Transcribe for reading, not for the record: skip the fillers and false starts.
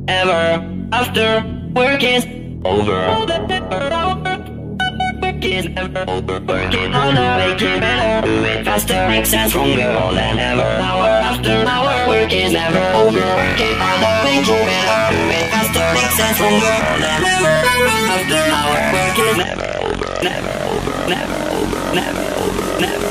ever after work is over. Work is never over. Working harder, make it better. Do it faster, makes sense stronger more than ever. Hour after hour, work is never over. Working harder, make it better. Do it faster, makes sense stronger more than ever. Hour after hour, work is never over. Never over. Never over. Never over. Never.